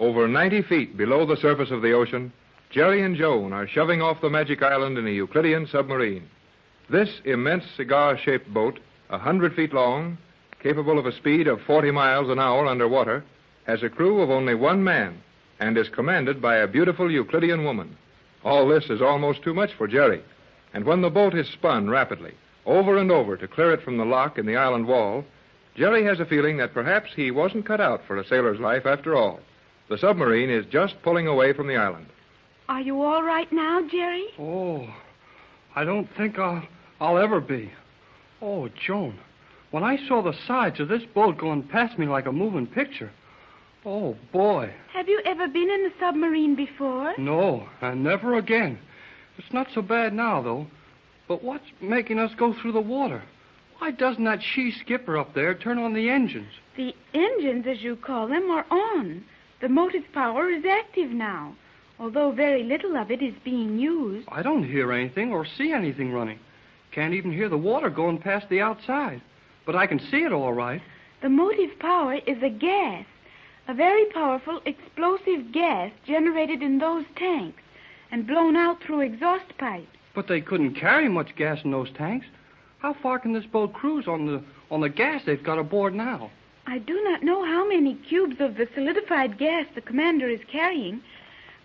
Over 90 feet below the surface of the ocean, Jerry and Joan are shoving off the magic island in a Euclidean submarine. This immense cigar-shaped boat, 100 feet long, capable of a speed of 40 miles an hour underwater, has a crew of only one man and is commanded by a beautiful Euclidean woman. All this is almost too much for Jerry, and when the boat is spun rapidly, over and over to clear it from the lock in the island wall, Jerry has a feeling that perhaps he wasn't cut out for a sailor's life after all. The submarine is just pulling away from the island. Are you all right now, Jerry? Oh, I don't think I'll ever be. Oh, Joan, when I saw the sides of this boat going past me like a moving picture, oh, boy. Have you ever been in a submarine before? No, and never again. It's not so bad now, though. But what's making us go through the water? Why doesn't that she-skipper up there turn on the engines? The engines, as you call them, are on. The motive power is active now, although very little of it is being used. I don't hear anything or see anything running. Can't even hear the water going past the outside. But I can see it all right. The motive power is a gas, a very powerful explosive gas generated in those tanks and blown out through exhaust pipes. But they couldn't carry much gas in those tanks. How far can this boat cruise on the gas they've got aboard now? I do not know how many cubes of the solidified gas the commander is carrying,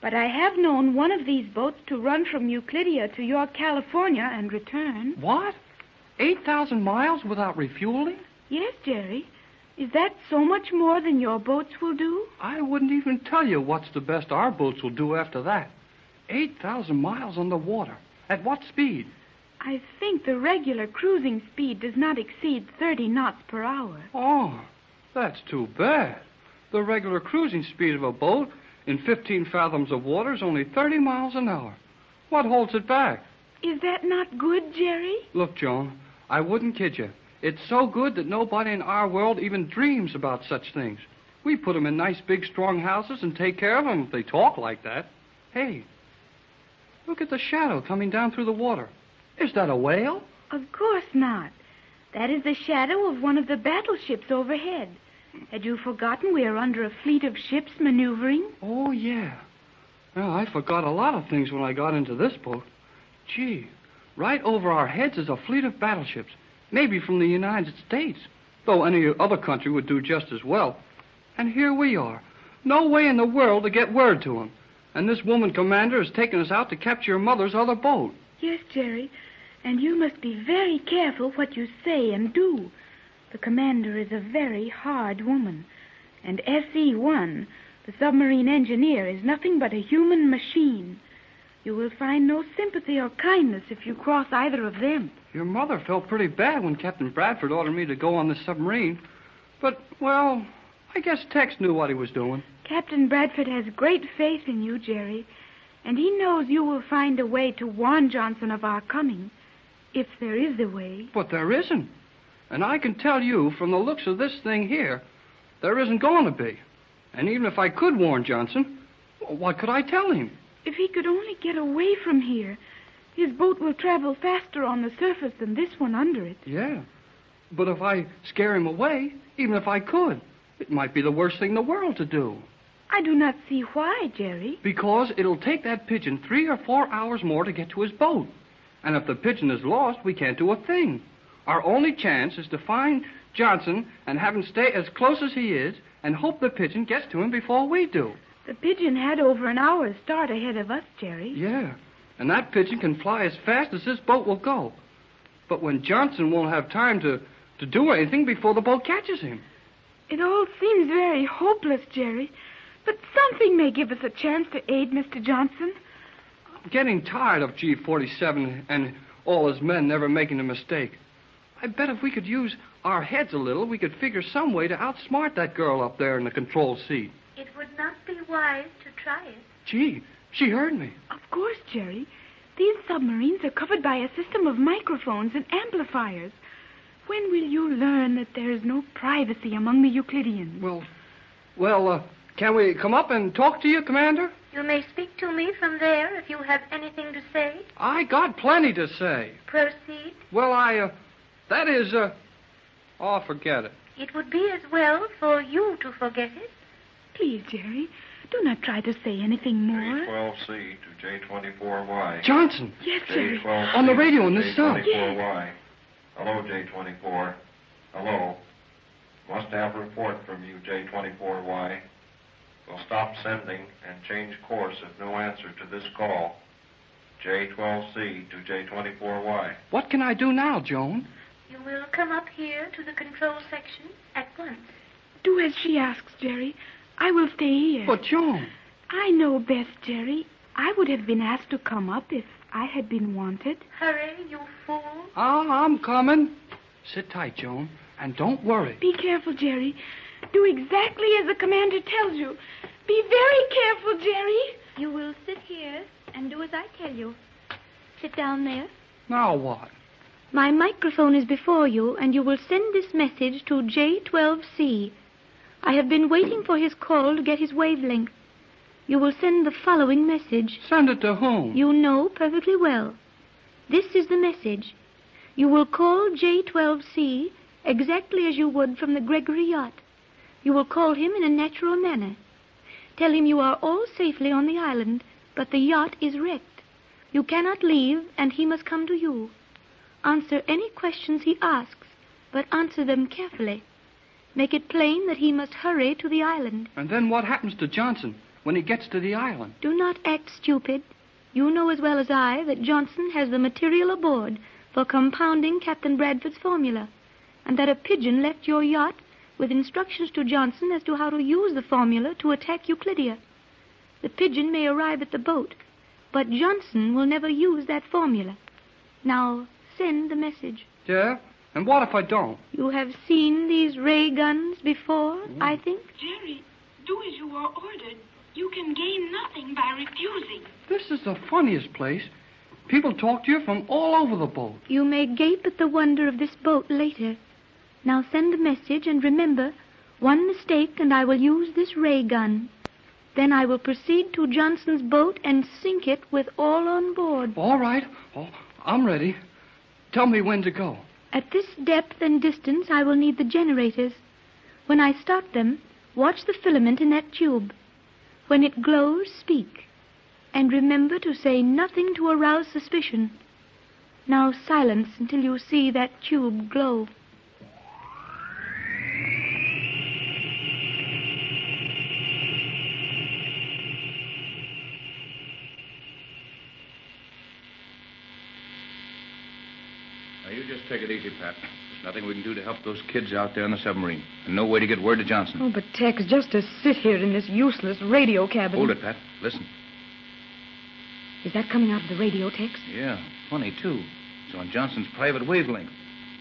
but I have known one of these boats to run from Euclidia to York, California, and return. What? 8,000 miles without refueling? Yes, Jerry. Is that so much more than your boats will do? I wouldn't even tell you what's the best our boats will do after that. 8,000 miles on the water. At what speed? I think the regular cruising speed does not exceed 30 knots per hour. Oh, that's too bad. The regular cruising speed of a boat in 15 fathoms of water is only 30 miles an hour. What holds it back? Is that not good, Jerry? Look, Joan, I wouldn't kid you. It's so good that nobody in our world even dreams about such things. We put them in nice, big, strong houses and take care of them if they talk like that. Hey, look at the shadow coming down through the water. Is that a whale? Of course not. That is the shadow of one of the battleships overhead. Had you forgotten we are under a fleet of ships maneuvering? Oh, yeah. Well, I forgot a lot of things when I got into this boat. Gee, right over our heads is a fleet of battleships, maybe from the United States, though any other country would do just as well. And here we are. No way in the world to get word to them. And this woman commander has taken us out to capture your mother's other boat. Yes, Jerry, and you must be very careful what you say and do. The commander is a very hard woman, and SE-1, the submarine engineer, is nothing but a human machine. You will find no sympathy or kindness if you cross either of them. Your mother felt pretty bad when Captain Bradford ordered me to go on this submarine. But, well, I guess Tex knew what he was doing. Captain Bradford has great faith in you, Jerry, and he knows you will find a way to warn Johnson of our coming, if there is a way. But there isn't. And I can tell you, from the looks of this thing here, there isn't going to be. And even if I could warn Johnson, what could I tell him? If he could only get away from here, his boat will travel faster on the surface than this one under it. Yeah. But if I scare him away, even if I could, it might be the worst thing in the world to do. I do not see why, Jerry. Because it'll take that pigeon 3 or 4 hours more to get to his boat. And if the pigeon is lost, we can't do a thing. Our only chance is to find Johnson and have him stay as close as he is and hope the pigeon gets to him before we do. The pigeon had over an hour's start ahead of us, Jerry. Yeah, and that pigeon can fly as fast as this boat will go. But when Johnson won't have time to do anything before the boat catches him. It all seems very hopeless, Jerry, but something may give us a chance to aid Mr. Johnson. I'm getting tired of G-47 and all his men never making a mistake. I bet if we could use our heads a little, we could figure some way to outsmart that girl up there in the control seat. It would not be wise to try it. Gee, she heard me. Of course, Jerry. These submarines are covered by a system of microphones and amplifiers. When will you learn that there is no privacy among the Euclideans? Well, can we come up and talk to you, Commander? You may speak to me from there if you have anything to say. I got plenty to say. Proceed. Well, forget it. It would be as well for you to forget it. Please, Jerry, Do not try to say anything more. J12C to J24Y. Johnson! Yes, Jerry. J12C On the radio in to this cell. J24Y. Hello, J24. Hello. Must have a report from you, J24Y. We'll stop sending and change course if no answer to this call. J12C to J24Y. What can I do now, Joan? You will come up here to the control section at once. Do as she asks, Jerry. I will stay here. But, Joan... I know best, Jerry. I would have been asked to come up if I had been wanted. Hurry, you fool. I'm coming. Sit tight, Joan, and don't worry. Be careful, Jerry. Do exactly as the commander tells you. Be very careful, Jerry. You will sit here and do as I tell you. Sit down there. Now what? My microphone is before you, and you will send this message to J12C. I have been waiting for his call to get his wavelength. You will send the following message. Send it to whom? You know perfectly well. This is the message. You will call J12C exactly as you would from the Gregory yacht. You will call him in a natural manner. Tell him you are all safely on the island, but the yacht is wrecked. You cannot leave, and he must come to you. Answer any questions he asks, but answer them carefully. Make it plain that he must hurry to the island. And then what happens to Johnson when he gets to the island? Do not act stupid. You know as well as I that Johnson has the material aboard for compounding Captain Bradford's formula, and that a pigeon left your yacht with instructions to Johnson as to how to use the formula to attack Euclidia. The pigeon may arrive at the boat, but Johnson will never use that formula. Now, send the message. Yeah? And what if I don't? You have seen these ray guns before, I think? Jerry, do as you are ordered. You can gain nothing by refusing. This is the funniest place. People talk to you from all over the boat. You may gape at the wonder of this boat later. Now send the message, and remember, one mistake and I will use this ray gun. Then I will proceed to Johnson's boat and sink it with all on board. All right. Oh, I'm ready. Tell me when to go. At this depth and distance, I will need the generators. When I start them, watch the filament in that tube. When it glows, speak. And remember to say nothing to arouse suspicion. Now silence until you see that tube glow. Now, you just take it easy, Pat. There's nothing we can do to help those kids out there in the submarine. And no way to get word to Johnson. Oh, but Tex, just to sit here in this useless radio cabin. Hold it, Pat. Listen. Is that coming out of the radio, Tex? Yeah, funny, too. It's on Johnson's private wavelength.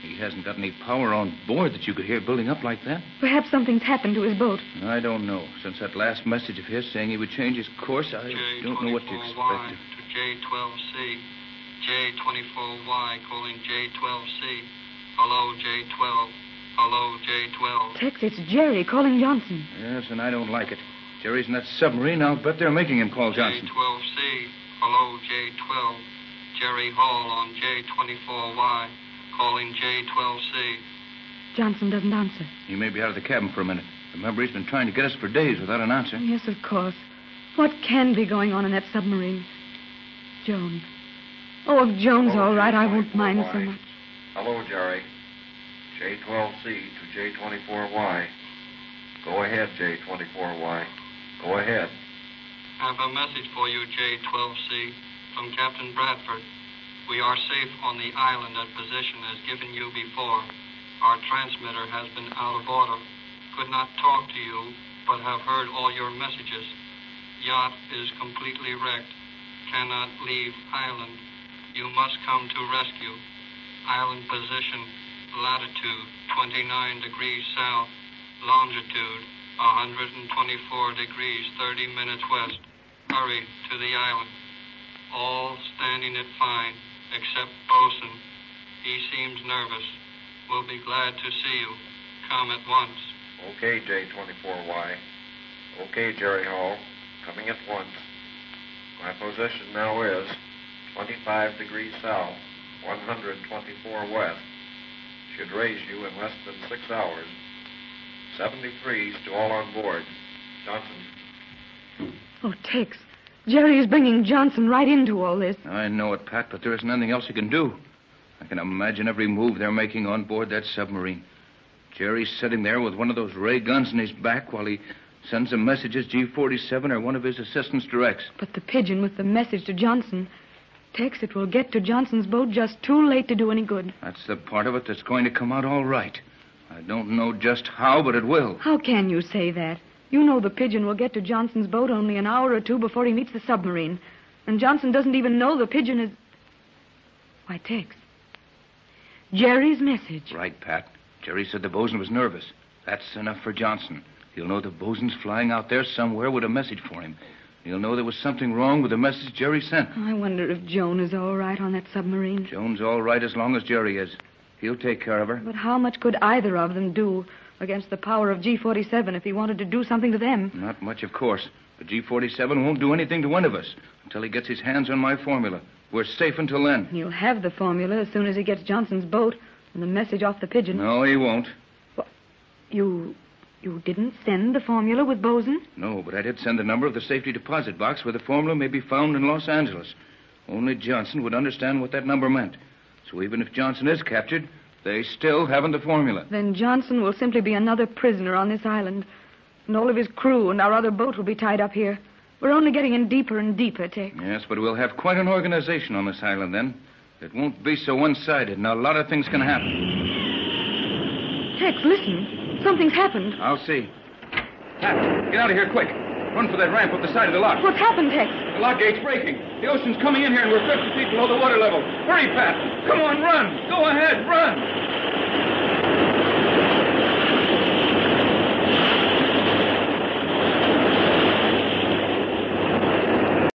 He hasn't got any power on board that you could hear building up like that. Perhaps something's happened to his boat. I don't know. Since that last message of his saying he would change his course, I don't know what to expect. J24Y to J12C. J24Y calling J12C. Hello, J12. Hello, J12. Tex, it's Jerry calling Johnson. Yes, and I don't like it. Jerry's in that submarine. I'll bet they're making him call Johnson. J12C. Hello, J12. Jerry Hall on J24Y calling J12C. Johnson doesn't answer. He may be out of the cabin for a minute. Remember, he's been trying to get us for days without an answer. Yes, of course. What can be going on in that submarine? Joan. Oh, if Joan's all right, I won't mind so much. Hello, Jerry. J12C to J24Y. Go ahead, J24Y. Go ahead. I have a message for you, J12C, from Captain Bradford. We are safe on the island at position as given you before. Our transmitter has been out of order. Could not talk to you, but have heard all your messages. Yacht is completely wrecked. Cannot leave island. You must come to rescue. Island position, latitude 29 degrees south, longitude 124 degrees 30 minutes west. Hurry to the island. All standing it fine, except Bosun. He seems nervous. We'll be glad to see you. Come at once. Okay, J24Y. Okay, Jerry Hall. Coming at once. My position now is 25 degrees south, 124 west. Should raise you in less than 6 hours. 73s to all on board. Johnson. Oh, Tex, Jerry is bringing Johnson right into all this. I know it, Pat, but there isn't anything else he can do. I can imagine every move they're making on board that submarine. Jerry's sitting there with one of those ray guns in his back while he sends a message as G-47 or one of his assistants directs. But the pigeon with the message to Johnson. Tex, it will get to Johnson's boat just too late to do any good. That's the part of it that's going to come out all right. I don't know just how, but it will. How can you say that? You know the pigeon will get to Johnson's boat only an hour or two before he meets the submarine. And Johnson doesn't even know the pigeon is... Why, Tex. Jerry's message. Right, Pat. Jerry said the bosun was nervous. That's enough for Johnson. He'll know the bosun's flying out there somewhere with a message for him. He'll know there was something wrong with the message Jerry sent. I wonder if Joan is all right on that submarine. Joan's all right as long as Jerry is. He'll take care of her. But how much could either of them do against the power of G-47 if he wanted to do something to them? Not much, of course. But G-47 won't do anything to one of us until he gets his hands on my formula. We're safe until then. He'll have the formula as soon as he gets Johnson's boat and the message off the pigeon. No, he won't. What? You didn't send the formula with bosun? No, but I did send the number of the safety deposit box where the formula may be found in Los Angeles. Only Johnson would understand what that number meant. So even if Johnson is captured, they still haven't the formula. Then Johnson will simply be another prisoner on this island. And all of his crew and our other boat will be tied up here. We're only getting in deeper and deeper, Tex. Yes, but we'll have quite an organization on this island then. It won't be so one-sided, and a lot of things can happen. Tex, listen. Something's happened. I'll see. Pat, get out of here quick. Run for that ramp up the side of the lock. What's happened, Tex? The lock gate's breaking. The ocean's coming in here, and we're 50 feet below the water level. Hurry, Pat. Come on, run. Go ahead, run.